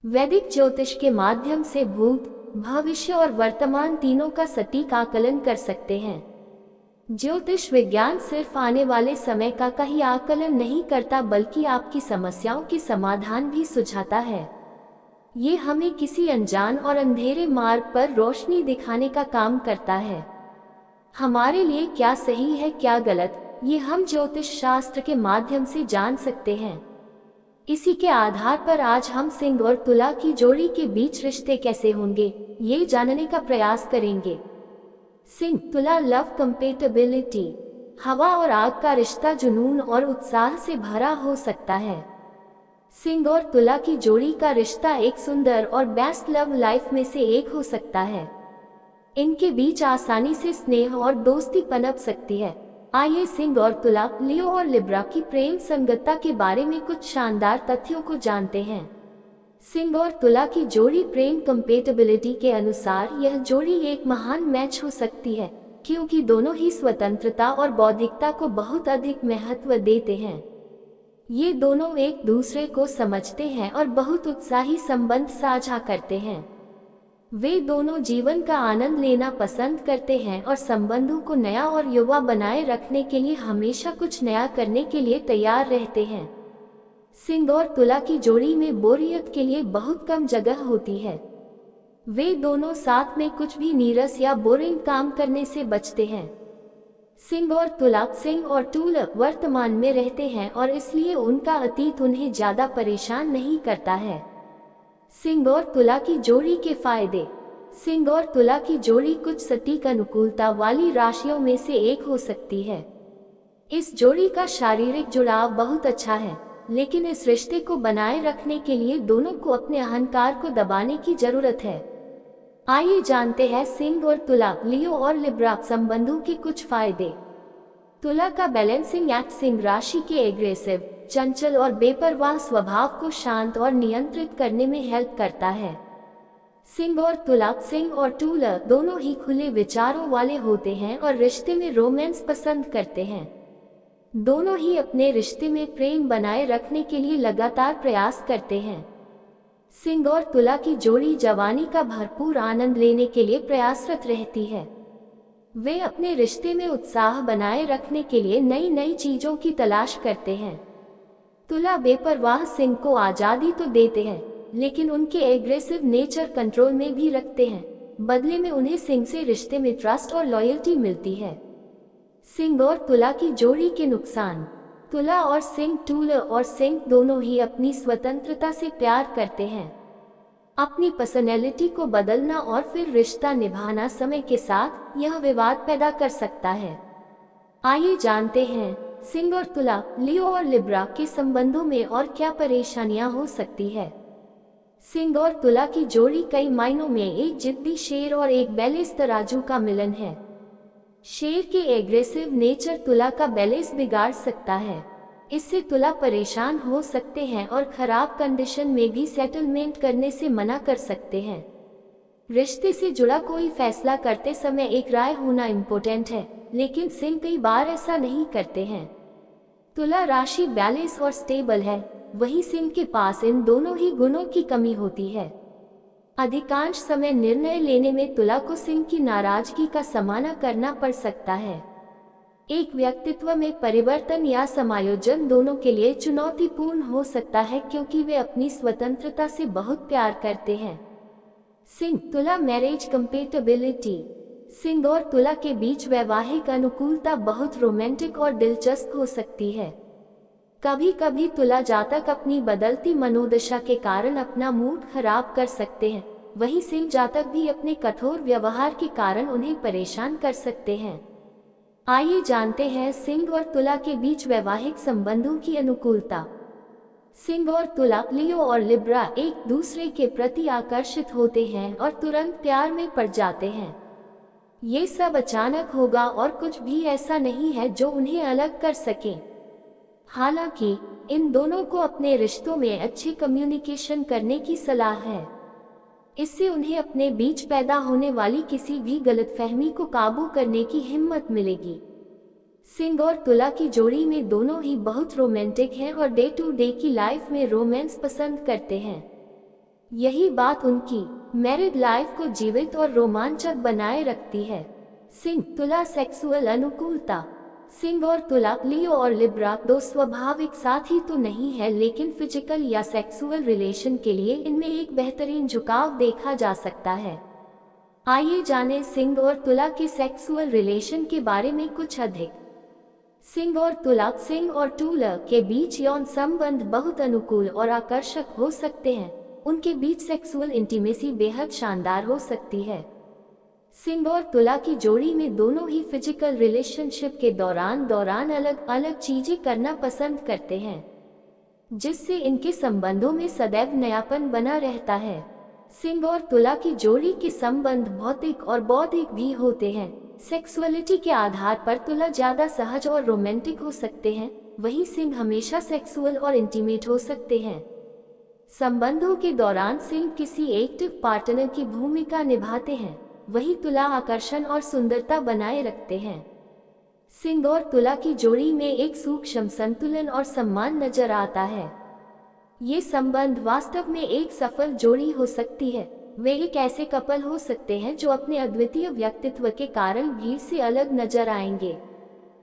वैदिक ज्योतिष के माध्यम से भूत, भविष्य और वर्तमान तीनों का सटीक आकलन कर सकते हैं। ज्योतिष विज्ञान सिर्फ आने वाले समय का ही आकलन नहीं करता बल्कि आपकी समस्याओं के समाधान भी सुझाता है। ये हमें किसी अनजान और अंधेरे मार्ग पर रोशनी दिखाने का काम करता है। हमारे लिए क्या सही है क्या गलत, ये हम ज्योतिष शास्त्र के माध्यम से जान सकते हैं। इसी के आधार पर आज हम सिंह और तुला की जोड़ी के बीच रिश्ते कैसे होंगे, ये जानने का प्रयास करेंगे। सिंह तुला लव कंपेटेबिलिटी। हवा और आग का रिश्ता जुनून और उत्साह से भरा हो सकता है। सिंह और तुला की जोड़ी का रिश्ता एक सुंदर और बेस्ट लव लाइफ में से एक हो सकता है। इनके बीच आसानी से स्नेह और दोस्ती पनप सकती है। आइए सिंह और तुला, लियो और लिब्रा की प्रेम संगतता के बारे में कुछ शानदार तथ्यों को जानते हैं। सिंह और तुला की जोड़ी प्रेम कंपेटेबिलिटी के अनुसार यह जोड़ी एक महान मैच हो सकती है, क्योंकि दोनों ही स्वतंत्रता और बौद्धिकता को बहुत अधिक महत्व देते हैं। ये दोनों एक दूसरे को समझते हैं और बहुत उत्साही संबंध साझा करते हैं। वे दोनों जीवन का आनंद लेना पसंद करते हैं और संबंधों को नया और युवा बनाए रखने के लिए हमेशा कुछ नया करने के लिए तैयार रहते हैं। सिंह और तुला की जोड़ी में बोरियत के लिए बहुत कम जगह होती है। वे दोनों साथ में कुछ भी नीरस या बोरिंग काम करने से बचते हैं। सिंह और तुला वर्तमान में रहते हैं और इसलिए उनका अतीत उन्हें ज्यादा परेशान नहीं करता है। सिंह और तुला की जोड़ी के फायदे। सिंह और तुला की जोड़ी कुछ सटीक अनुकूलता वाली राशियों में से एक हो सकती है। इस जोड़ी का शारीरिक जुड़ाव बहुत अच्छा है, लेकिन इस रिश्ते को बनाए रखने के लिए दोनों को अपने अहंकार को दबाने की जरूरत है। आइए जानते हैं सिंह और तुला, लियो और लिब्रा संबंधों के कुछ फायदे। तुला का बैलेंसिंग एक्ट सिंह राशि के एग्रेसिव, चंचल और बेपरवाह स्वभाव को शांत और नियंत्रित करने में हेल्प करता है। सिंह और तुला दोनों ही खुले विचारों वाले होते हैं और रिश्ते में रोमांस पसंद करते हैं। दोनों ही अपने रिश्ते में प्रेम बनाए रखने के लिए लगातार प्रयास करते हैं। सिंह और तुला की जोड़ी जवानी का भरपूर आनंद लेने के लिए प्रयासरत रहती है। वे अपने रिश्ते में उत्साह बनाए रखने के लिए नई नई चीजों की तलाश करते हैं। तुला बेपरवाह सिंह को आजादी तो देते हैं, लेकिन उनके एग्रेसिव नेचर कंट्रोल में भी रखते हैं। बदले में उन्हें सिंह से रिश्ते में ट्रस्ट और लॉयल्टी मिलती है। सिंह और तुला की जोड़ी के नुकसान। तुला और सिंह दोनों ही अपनी स्वतंत्रता से प्यार करते हैं। अपनी पर्सनैलिटी को बदलना और फिर रिश्ता निभाना समय के साथ यह विवाद पैदा कर सकता है। आइए जानते हैं सिंह और तुला, लियो और लिब्रा के संबंधों में और क्या परेशानियां हो सकती है। सिंह और तुला की जोड़ी कई मायनों में एक जिद्दी शेर और एक बैलेंस तराजू का मिलन है। शेर के एग्रेसिव नेचर तुला का बैलेंस बिगाड़ सकता है। इससे तुला परेशान हो सकते हैं और खराब कंडीशन में भी सेटलमेंट करने से मना कर सकते हैं। रिश्ते से जुड़ा कोई फैसला करते समय एक राय होना इम्पोर्टेंट है, लेकिन सिंह कई बार ऐसा नहीं करते हैं। तुला राशि बैलेंस और स्टेबल है, वहीं सिंह के पास इन दोनों ही गुणों की कमी होती है। अधिकांश समय निर्णय लेने में तुला को सिंह की नाराजगी का सामना करना पड़ सकता है। एक व्यक्तित्व में परिवर्तन या समायोजन दोनों के लिए चुनौतीपूर्ण हो सकता है, क्योंकि वे अपनी स्वतंत्रता से बहुत प्यार करते हैं। सिंह तुला मैरिज कंपेटेबिलिटी। सिंह और तुला के बीच वैवाहिक अनुकूलता बहुत रोमांटिक और दिलचस्प हो सकती है। कभी कभी तुला जातक अपनी बदलती मनोदशा के कारण अपना मूड खराब कर सकते हैं, वहीं सिंह जातक भी अपने कठोर व्यवहार के कारण उन्हें परेशान कर सकते हैं। आइए जानते हैं सिंह और तुला के बीच वैवाहिक संबंधों की अनुकूलता। सिंह और तुला, लियो और लिब्रा एक दूसरे के प्रति आकर्षित होते हैं और तुरंत प्यार में पड़ जाते हैं। ये सब अचानक होगा और कुछ भी ऐसा नहीं है जो उन्हें अलग कर सके। हालांकि इन दोनों को अपने रिश्तों में अच्छी कम्युनिकेशन करने की सलाह है। इससे उन्हें अपने बीच पैदा होने वाली किसी भी गलतफहमी को काबू करने की हिम्मत मिलेगी। सिंह और तुला की जोड़ी में दोनों ही बहुत रोमांटिक हैं और डे टू डे की लाइफ में रोमांस पसंद करते हैं। यही बात उनकी मैरिड लाइफ को जीवित और रोमांचक बनाए रखती है। सिंह तुला सेक्सुअल अनुकूलता। सिंह और तुला, लियो और लिब्रा दो स्वाभाविक साथी तो नहीं है, लेकिन फिजिकल या सेक्सुअल रिलेशन के लिए इनमें एक बेहतरीन झुकाव देखा जा सकता है। आइए जानें सिंह और तुला के सेक्सुअल रिलेशन के बारे में कुछ अधिक। सिंह और तुला के बीच यौन संबंध बहुत अनुकूल और आकर्षक हो सकते हैं। उनके बीच सेक्सुअल इंटीमेसी बेहद शानदार हो सकती है। सिंह और तुला की जोड़ी में दोनों ही फिजिकल रिलेशनशिप के दौरान अलग अलग चीजें करना पसंद करते हैं, जिससे इनके संबंधों में सदैव नयापन बना रहता है। सिंह और तुला की जोड़ी के संबंध भौतिक और बौद्धिक भी होते हैं। सेक्सुअलिटी के आधार पर तुला ज्यादा सहज और रोमांटिक हो सकते हैं, वहीं सिंह हमेशा सेक्सुअल और इंटीमेट हो सकते हैं। संबंधों के दौरान सिंह किसी एक्टिव पार्टनर की भूमिका निभाते हैं, वही तुला आकर्षण और सुंदरता बनाए रखते हैं। सिंह और तुला की जोड़ी में एक सूक्ष्म संतुलन और सम्मान नजर आता है। ये संबंध वास्तव में एक सफल जोड़ी हो सकती है। वे एक ऐसे कपल हो सकते हैं जो अपने अद्वितीय व्यक्तित्व के कारण भीड़ से अलग नजर आएंगे।